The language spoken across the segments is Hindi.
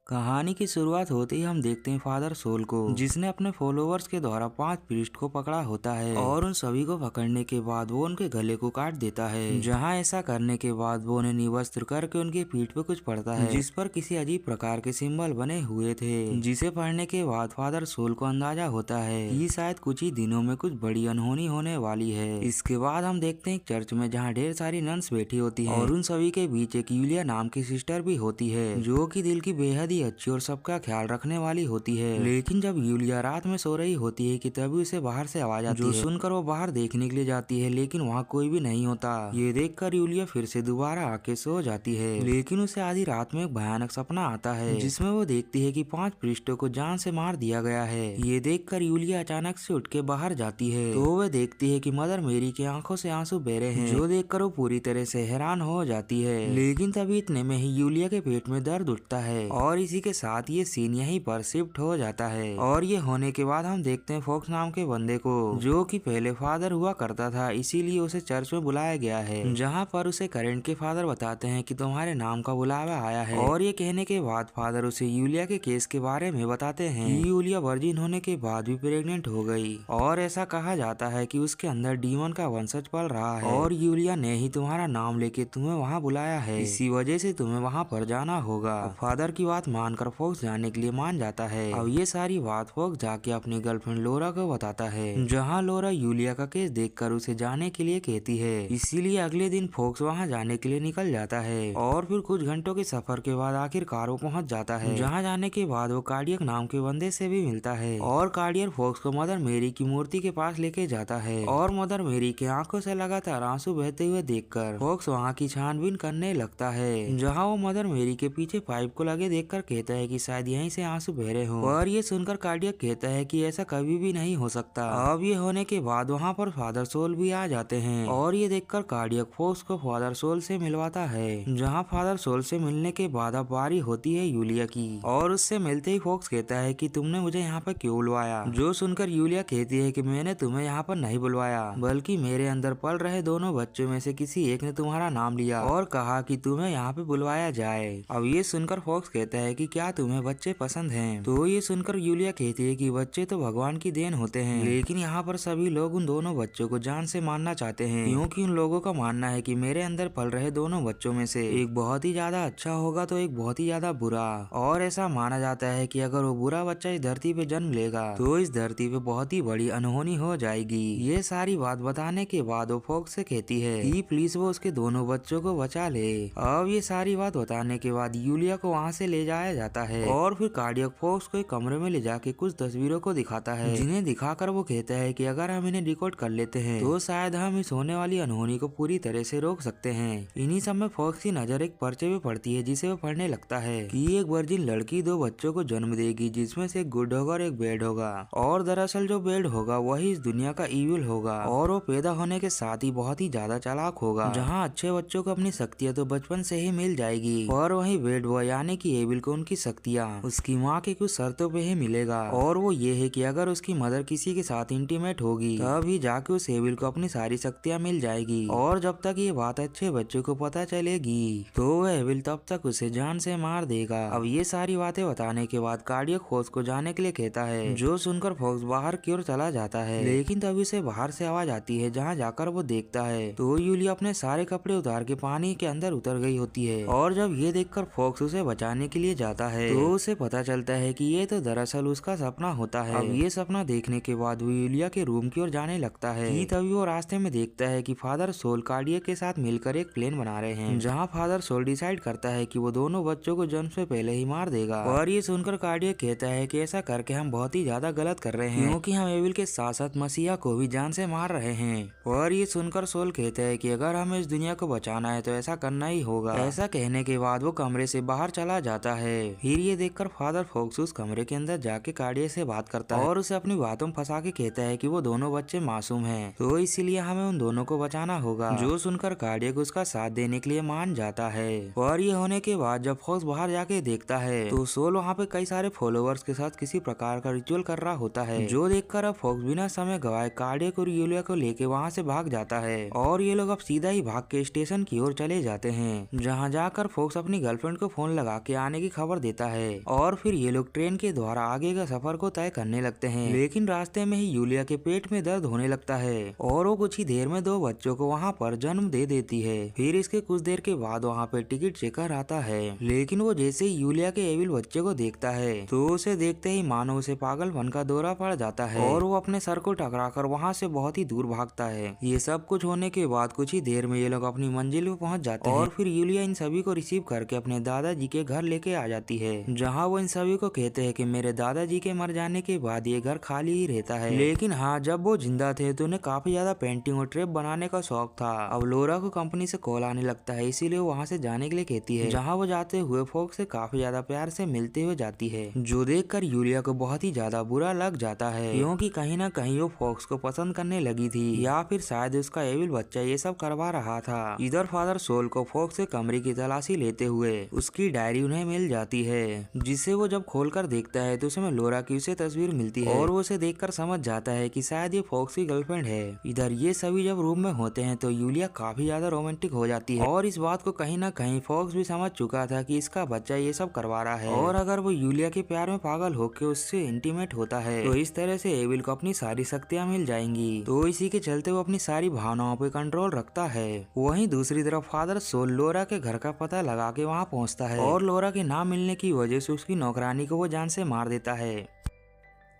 कहानी की शुरुआत होते ही हम देखते हैं फादर सोल को, जिसने अपने फॉलोअर्स के द्वारा 5 प्रीस्ट को पकड़ा होता है और उन सभी को पकड़ने के बाद वो उनके गले को काट देता है। जहां ऐसा करने के बाद वो उन्हें निवस्त्र करके उनके पीठ पे कुछ पढ़ता है, जिस पर किसी अजीब प्रकार के सिंबल बने हुए थे, जिसे पढ़ने के बाद फादर सोल को अंदाजा होता है कि शायद कुछ ही दिनों में कुछ बड़ी अनहोनी होने वाली है। इसके बाद हम देखते हैं एक चर्च में जहाँ ढेर सारी नन्स बैठी होती है और उन सभी के बीच एक यूलिया नाम की सिस्टर भी होती है, जो कि दिल की बेहद अच्छी और सबका ख्याल रखने वाली होती है। लेकिन जब यूलिया रात में सो रही होती है कि तभी उसे बाहर से आवाज आती है, जो सुनकर वो बाहर देखने के लिए जाती है, लेकिन वहाँ कोई भी नहीं होता। ये देखकर यूलिया फिर से दोबारा आके सो जाती है, लेकिन उसे आधी रात में एक भयानक सपना आता है, जिसमें वो देखती है कि 5 प्रीस्टों को जान से मार दिया गया है। ये देखकर यूलिया अचानक से उठ के बाहर जाती है, तो वह देखती है कि मदर मेरी की आंखों से आंसू बह रहे हैं, जो देखकर वो पूरी तरह से हैरान हो जाती है। लेकिन तभी इतने में ही यूलिया के पेट में दर्द उठता है और इसी के साथ ये सीन यहीं पर शिफ्ट हो जाता है। और ये होने के बाद हम देखते हैं फॉक्स नाम के बंदे को, जो कि पहले फादर हुआ करता था, इसीलिए उसे चर्च में बुलाया गया है, जहाँ पर उसे करेंट के फादर बताते हैं कि तुम्हारे नाम का बुलावा आया है। और ये कहने के बाद फादर उसे यूलिया के केस के बारे में बताते हैं कि यूलिया वर्जिन होने के बाद भी प्रेग्नेंट हो गई और ऐसा कहा जाता है कि उसके अंदर डीमन का वंशज पल रहा है और यूलिया ने ही तुम्हारा नाम लेके तुम्हें वहाँ बुलाया है, इसी वजह से तुम्हें वहाँ पर जाना होगा। फादर की बात मानकर फॉक्स जाने के लिए मान जाता है। अब ये सारी बात फॉक्स जाके अपनी गर्लफ्रेंड लोरा को बताता है, जहाँ लोरा यूलिया का केस देखकर उसे जाने के लिए कहती है। इसीलिए अगले दिन फॉक्स वहाँ जाने के लिए निकल जाता है और फिर कुछ घंटों के सफर के बाद आखिरकार वो पहुँच जाता है। जहाँ जाने के बाद वो कार्डियक नाम के बंदे से भी मिलता है और कार्डियर फॉक्स को मदर मेरी की मूर्ति के पास लेके जाता है और मदर मेरी के आंखों से लगातार आंसू बहते हुए देखकर फॉक्स वहाँ की छानबीन करने लगता है, जहाँ वो मदर मेरी के पीछे पाइप को लगे देखकर कहता है कि शायद यहीं से आंसू बह रहे हों। और ये सुनकर कार्डियक कहता है कि ऐसा कभी भी नहीं हो सकता। अब ये होने के बाद वहाँ पर फादर सोल भी आ जाते हैं और ये देखकर कार्डियक फॉक्स को फादर सोल से मिलवाता है, जहाँ फादर सोल से मिलने के बाद अब बारी होती है यूलिया की और उससे मिलते ही फॉक्स कहता है कि तुमने मुझे यहाँ पर क्यों बुलवाया। जो सुनकर यूलिया कहती है कि मैंने तुम्हें यहाँ पर नहीं बुलवाया, बल्कि मेरे अंदर पल रहे दोनों बच्चों में से किसी एक ने तुम्हारा नाम लिया और कहा कि तुम्हें यहाँ पे बुलवाया जाए। अब ये सुनकर फॉक्स कहता है कि क्या तुम्हें बच्चे पसंद हैं? तो ये सुनकर यूलिया कहती है कि बच्चे तो भगवान की देन होते हैं, लेकिन यहाँ पर सभी लोग उन दोनों बच्चों को जान से मारना चाहते हैं, क्योंकि उन लोगों का मानना है कि मेरे अंदर पल रहे दोनों बच्चों में से एक बहुत ही ज्यादा अच्छा होगा तो एक बहुत ही ज्यादा बुरा। और ऐसा माना जाता है कि अगर वो बुरा बच्चा इस धरती पे जन्म लेगा तो इस धरती पे बहुत ही बड़ी अनहोनी हो जाएगी। ये सारी बात बताने के बाद वो फॉक्स से कहती है कि प्लीज वो उसके दोनों बच्चों को बचा ले। अब ये सारी बात बताने के बाद यूलिया को वहाँ से ले जाया जाता है और फिर कार्डियक फॉक्स को एक कमरे में ले जाके कुछ तस्वीरों को दिखाता है, जिन्हें दिखाकर वो कहता है कि अगर हम इन्हें रिकॉर्ड कर लेते हैं तो शायद हम इस होने वाली अनहोनी को पूरी तरह से रोक सकते हैं। इन्हीं सब में फॉक्स की नजर एक पर्चे पे पड़ती है, जिसे वो पढ़ने लगता है कि एक वर्जिन लड़की 2 बच्चों को जन्म देगी, जिसमें से एक गुड होगा और एक बैड होगा। और दरअसल जो बैड होगा वही इस दुनिया का इविल होगा और वो पैदा होने के साथ ही बहुत ही ज्यादा चालाक होगा। जहाँ अच्छे बच्चों को अपनी शक्तियाँ तो बचपन से ही मिल जाएगी और वही बैड बॉय यानी कि एविल को उनकी शक्तियाँ उसकी माँ के कुछ शर्तों पे ही मिलेगा। और वो ये है कि अगर उसकी मदर किसी के साथ इंटीमेट होगी तभी जाके उस एविल को अपनी सारी शक्तियाँ मिल जाएगी। और जब तक ये बात अच्छे बच्चों को पता चलेगी तो वह एविल तब तक उसे जान से मार देगा। अब ये सारी बातें बताने के बाद कार्डियक फॉक्स को जाने के लिए कहता है, जो सुनकर फॉक्स बाहर की ओर चला जाता है, लेकिन तभी उसे बाहर से आवाज आती है, जहाँ जाकर वो देखता है तो यूलिया अपने सारे कपड़े उतार के पानी के अंदर उतर गई होती है। और जब ये देखकर फॉक्स उसे बचाने के लिए जाता है तो उसे पता चलता है कि ये तो दरअसल उसका सपना होता है। अब ये सपना देखने के बाद वो यूलिया के रूम की ओर जाने लगता है कि तभी वो रास्ते में देखता है कि फादर सोल कार्डियक के साथ मिलकर एक प्लान बना रहे हैं, जहाँ फादर सोल डिसाइड करता है कि वो दोनों बच्चों को जन्म से पहले ही मार देगा। और ये सुनकर कार्डियक कहता है कि ऐसा करके हम बहुत ही ज्यादा गलत कर रहे हैं, क्योंकि हम एविल के साथ साथ मसीहा को भी जान से मार रहे हैं। और ये सुनकर सोल कहता है कि अगर हमें इस दुनिया को बचाना है तो ऐसा करना ही होगा। ऐसा कहने के बाद वो कमरे से बाहर चला जाता है। फिर ये देखकर फादर फॉक्स उस कमरे के अंदर जाके कार्डियक से बात करता है और उसे अपनी बातों में फंसा के कहता है कि वो दोनों बच्चे मासूम हैं, तो इसीलिए हमें उन दोनों को बचाना होगा। जो सुनकर कार्डियक उसका साथ देने के लिए मान जाता है। और ये होने के बाद जब फॉक्स बाहर जाके देखता है तो सोल वहाँ पे कई सारे फॉलोअर्स के साथ किसी प्रकार का रिचुअल कर रहा होता है, जो देखकर अब फॉक्स बिना समय गवाए कार्डियक और यूलिया को लेके वहाँ से भाग जाता है। और ये लोग अब सीधा ही भाग के स्टेशन की ओर चले जाते हैं, जहाँ जाकर फॉक्स अपनी गर्लफ्रेंड को फोन लगा के आने की खबर देता है और फिर ये लोग ट्रेन के द्वारा आगे का सफर को तय करने लगते हैं। लेकिन रास्ते में ही यूलिया के पेट में दर्द होने लगता है और वो कुछ ही देर में 2 बच्चों को वहाँ पर जन्म दे देती है। फिर इसके कुछ देर के बाद वहाँ पे टिकट चेकर आता है, लेकिन वो जैसे ही यूलिया के एविल बच्चे को देखता है तो उसे देखते ही मानो उसे पागलपन का दौरा पड़ जाता है और वो अपने सर को टकराकर वहाँ से बहुत ही दूर भागता है। ये सब कुछ होने के बाद कुछ ही देर में ये लोग अपनी मंजिल पे पहुँच जाते हैं और फिर यूलिया इन सभी को रिसीव करके अपने दादाजी के घर लेके आ जाती है, जहाँ वो इन सभी को कहते हैं कि मेरे दादाजी के मर जाने के बाद ये घर खाली ही रहता है। लेकिन हाँ, जब वो जिंदा थे तो उन्हें काफी ज्यादा पेंटिंग और ट्रेप बनाने का शौक था। अब लोरा को कंपनी से कॉल आने लगता है, इसीलिए वो वहाँ से जाने के लिए कहती है, जहाँ वो जाते हुए फॉक्स से काफी ज्यादा प्यार से मिलते हुए जाती है, जो देखकर यूलिया को बहुत ही ज्यादा बुरा लग जाता है, क्योंकि कहीं ना कहीं वो फॉक्स को पसंद करने लगी थी या फिर शायद उसका एविल बच्चा ये सब करवा रहा था। इधर फादर सोल को फॉक्स से कमरे की तलाशी लेते हुए उसकी डायरी उन्हें मिल जाती है, जिसे वो जब खोलकर देखता है तो उसमें लोरा की उसे तस्वीर मिलती है और वो उसे देखकर समझ जाता है कि शायद ये फॉक्स की गर्लफ्रेंड है। इधर ये सभी जब रूम में होते हैं तो यूलिया काफी ज्यादा रोमांटिक हो जाती है और इस बात को कहीं ना कहीं फॉक्स भी समझ चुका था कि इसका बच्चा ये सब करवा रहा है और अगर वो यूलिया के प्यार में पागल होकर उससे इंटीमेट होता है तो इस तरह से एविल को अपनी सारी शक्तियां मिल जाएंगी। तो इसी के चलते वो अपनी सारी भावनाओं पे कंट्रोल रखता है। वहीं दूसरी तरफ फादर सोल लोरा के घर का पता लगा के वहाँ पहुँचता है और लोरा के ना मिलने की वजह से उसकी नौकरानी को वो जान से मार देता है।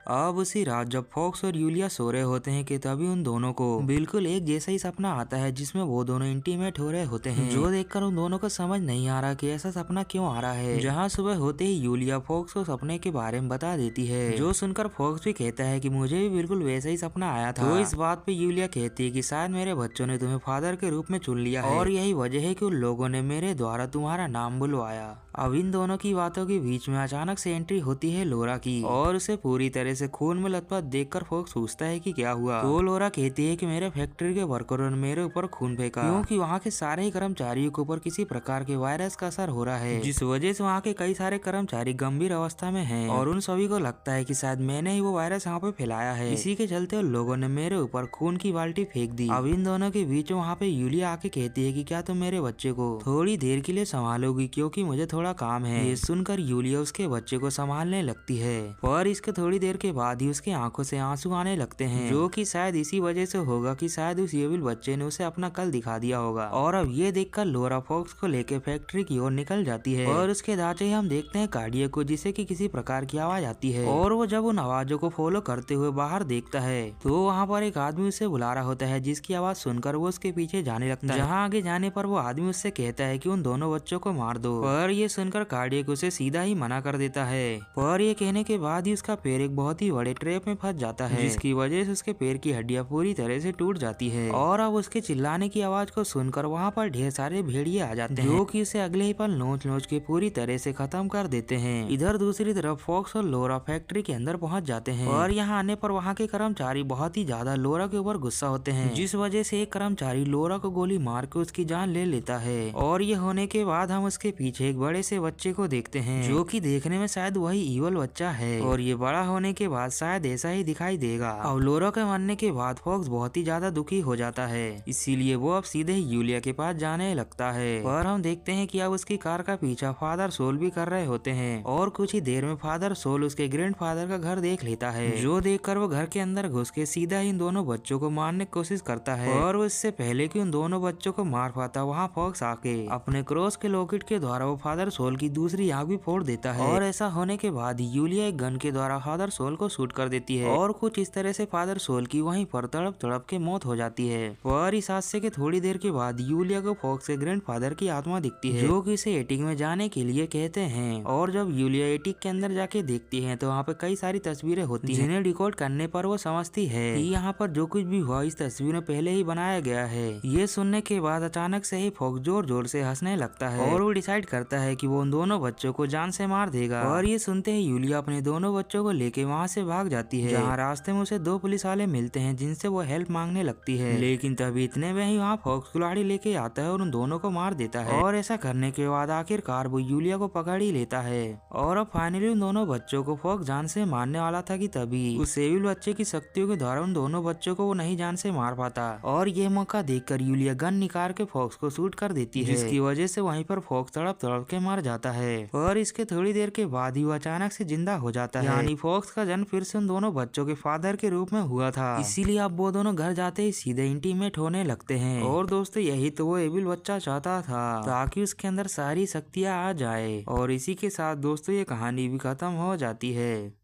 अब उसी रात जब फॉक्स और यूलिया सो रहे होते हैं कि तभी उन दोनों को बिल्कुल एक जैसा ही सपना आता है, जिसमें वो दोनों इंटीमेट हो रहे होते हैं, जो देखकर उन दोनों को समझ नहीं आ रहा कि ऐसा सपना क्यों आ रहा है। जहां सुबह होते ही यूलिया फॉक्स को सपने के बारे में बता देती है, जो सुनकर फॉक्स भी कहता है कि मुझे भी बिल्कुल वैसा ही सपना आया था। तो इस बात पे यूलिया कहती है कि शायद मेरे बच्चों ने तुम्हें फादर के रूप में चुन लिया है और यही वजह है कि उन लोगों ने मेरे द्वारा तुम्हारा नाम बुलवाया। अब इन दोनों की बातों के बीच में अचानक से एंट्री होती है लोरा की और उसे पूरी तरह से खून में लथपथ देखकर फॉक्स पूछता है कि क्या हुआ। तो लोरा कहती है कि मेरे फैक्ट्री के वर्करों ने मेरे ऊपर खून फेंका, क्योंकि वहाँ के सारे ही कर्मचारियों के ऊपर किसी प्रकार के वायरस का असर हो रहा है, जिस वजह से वहाँ के कई सारे कर्मचारी गंभीर अवस्था में हैं और उन सभी को लगता है कि शायद मैंने ही वो वायरस यहाँ पे फैलाया है। इसी के चलते उन लोगों ने मेरे ऊपर खून की बाल्टी फेंक दी। अब इन दोनों के बीच वहाँ पे यूलिया आके कहती है कि क्या तुम मेरे बच्चे को थोड़ी देर के लिए संभालोगी, क्योंकि मुझे थोड़ा काम है। ये सुनकर यूलिया उसके बच्चे को संभालने लगती है, पर इसके थोड़ी देर के बाद ही उसकी आंखों से आंसू आने लगते हैं, जो कि शायद इसी वजह से होगा कि शायद उस एविल बच्चे ने उसे अपना कल दिखा दिया होगा। और अब ये देखकर लोरा फॉक्स को लेकर फैक्ट्री की ओर निकल जाती है और उसके दाचे हम देखते हैं कार्डियक को, जिसे कि किसी प्रकार की आवाज आती है और वो जब उन आवाजों को फॉलो करते हुए बाहर देखता है तो वहाँ पर एक आदमी उसे बुला रहा होता है, जिसकी आवाज सुनकर वो उसके पीछे जाने लगता है। जहाँ आगे जाने पर वो आदमी उससे कहता है कि उन दोनों बच्चों को मार दो, पर ये सुनकर कार्डियक उसे सीधा ही मना कर देता है। पर ये कहने के बाद ही उसका पैर एक बहुत ही बड़े ट्रैप में फंस जाता है, जिसकी वजह से उसके पैर की हड्डियां पूरी तरह से टूट जाती है। और अब उसके चिल्लाने की आवाज को सुनकर वहाँ पर ढेर सारे भेड़िए आ जाते हैं, जो कि उसे अगले ही पल नोच नोच के पूरी तरह से खत्म कर देते हैं। इधर दूसरी तरफ फॉक्स और लोरा फैक्ट्री के अंदर पहुँच जाते हैं और यहाँ आने पर वहाँ के कर्मचारी बहुत ही ज्यादा लोरा के ऊपर गुस्सा होते हैं, जिस वजह से एक कर्मचारी लोरा को गोली मार के उसकी जान ले लेता है। और ये होने के बाद हम उसके पीछे एक बड़े से बच्चे को देखते हैं, जो कि देखने में शायद वही ईवल बच्चा है और ये बड़ा होने के बाद शायद ऐसा ही दिखाई देगा। अब लोरा के मरने के बाद फॉक्स बहुत ही ज्यादा दुखी हो जाता है, इसीलिए वो अब सीधे ही यूलिया के पास जाने लगता है। और हम देखते हैं कि अब उसकी कार का पीछा फादर सोल भी कर रहे होते हैं और कुछ ही देर में फादर सोल उसके ग्रैंडफादर का घर देख लेता है, जो देखकर वो घर के अंदर घुस के सीधा ही इन दोनों बच्चों को मारने की कोशिश करता है। और वो इससे पहले कि उन दोनों बच्चों को मार पाता, वहाँ फॉक्स आके अपने क्रॉस के लॉकेट के द्वारा वो फादर सोल की दूसरी आंख भी फोड़ देता है। और ऐसा होने के बाद यूलिया एक गन के द्वारा फादर सोल को शूट कर देती है और कुछ इस तरह से फादर सोल की वहीं पर तड़प तड़प के मौत हो जाती है। और इस हादसे के थोड़ी देर के बाद यूलिया को फॉक्स के ग्रैंडफादर की आत्मा दिखती है, जो कि इसे एटिक में जाने के लिए कहते हैं। और जब यूलिया एटिक के अंदर जाके देखती है तो वहाँ पे कई सारी तस्वीरें होती हैं, जिन्हें डिकोड करने पर वो समझती है कि यहाँ पर जो कुछ भी हुआ इस तस्वीर में पहले ही बनाया गया है। ये सुनने के बाद अचानक से ही फॉक्स जोर जोर से हंसने लगता है और वो डिसाइड करता है कि वो उन दोनों बच्चों को जान से मार देगा। और ये सुनते ही यूलिया अपने दोनों बच्चों को लेके वहाँ से भाग जाती है, जहाँ रास्ते में उसे 2 पुलिस वाले मिलते हैं, जिनसे वो हेल्प मांगने लगती है। लेकिन तभी इतने में ही वहाँ फॉक्स कुल्हाड़ी लेके आता है और उन दोनों को मार देता है। और ऐसा करने के बाद आखिरकार वो यूलिया को पकड़ ही लेता है। और अब फाइनली उन दोनों बच्चों को फॉक्स जान से मारने वाला था कि तभी उस एविल बच्चे की शक्तियों के द्वारा उन दोनों बच्चों को वो नहीं जान से मार पाता। और ये मौका देखकर यूलिया गन निकाल के फॉक्स को शूट कर देती है, जिसकी वजह से वहीं पर फॉक्स तड़प तड़प के मर जाता है और इसके थोड़ी देर के बाद ही वो अचानक से जिंदा हो जाता है। यानी फॉक्स का जन्म फिर से उन दोनों बच्चों के फादर के रूप में हुआ था। इसीलिए अब वो दोनों घर जाते ही सीधे इंटीमेट होने लगते हैं। और दोस्तों यही तो वो एविल बच्चा चाहता था, ताकि उसके अंदर सारी शक्तियाँ आ जाए। और इसी के साथ दोस्तों ये कहानी भी खत्म हो जाती है।